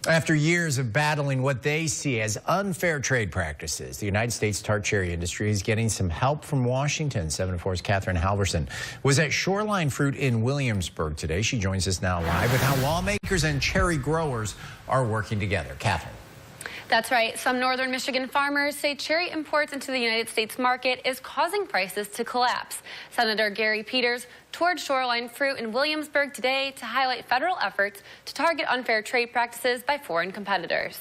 After years of battling what they see as unfair trade practices, the United States tart cherry industry is getting some help from Washington. 7 4's Catherine Halverson was at Shoreline Fruit in Williamsburg today. She joins us now live with how lawmakers and cherry growers are working together. Catherine. That's right. Some northern Michigan farmers say cherry imports into the United States market is causing prices to collapse. Senator Gary Peters toured Shoreline Fruit in Williamsburg today to highlight federal efforts to target unfair trade practices by foreign competitors.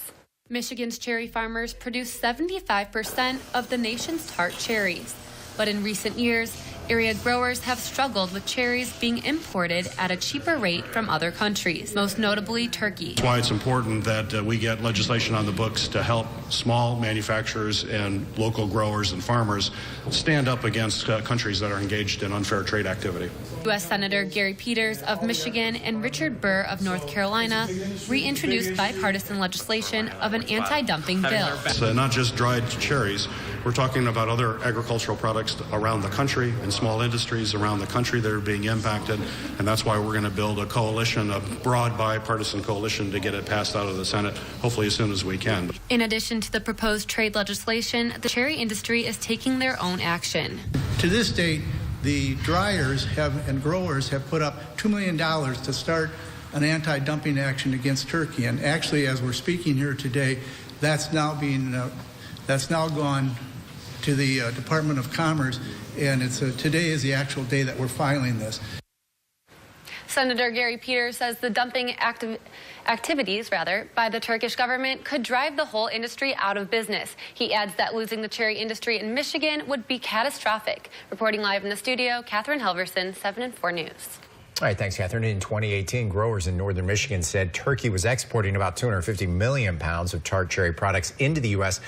Michigan's cherry farmers produce 75% of the nation's tart cherries. But in recent years, area growers have struggled with cherries being imported at a cheaper rate from other countries, most notably Turkey. That's why it's important that we get legislation on the books to help small manufacturers and local growers and farmers stand up against countries that are engaged in unfair trade activity. U.S. Senator Gary Peters of Michigan and Richard Burr of North Carolina reintroduced bipartisan legislation of an anti-dumping bill. It's not just dried cherries. We're talking about other agricultural products around the country and small industries around the country that are being impacted, and that's why we're going to build a coalition, a broad bipartisan coalition, to get it passed out of the Senate, hopefully as soon as we can. In addition to the proposed trade legislation, the cherry industry is taking their own action. To this date, the dryers and growers have put up $2 million to start an anti-dumping action against Turkey, and actually, as we're speaking here today, that's now gone to the Department of Commerce, and today is the actual day that we're filing this. Senator Gary Peters says the dumping activities by the Turkish government could drive the whole industry out of business. He adds that losing the cherry industry in Michigan would be catastrophic. Reporting live in the studio, Catherine Halverson, 7 4 News. All right, thanks, Catherine. In 2018, growers in northern Michigan said Turkey was exporting about 250 million pounds of tart cherry products into the U.S.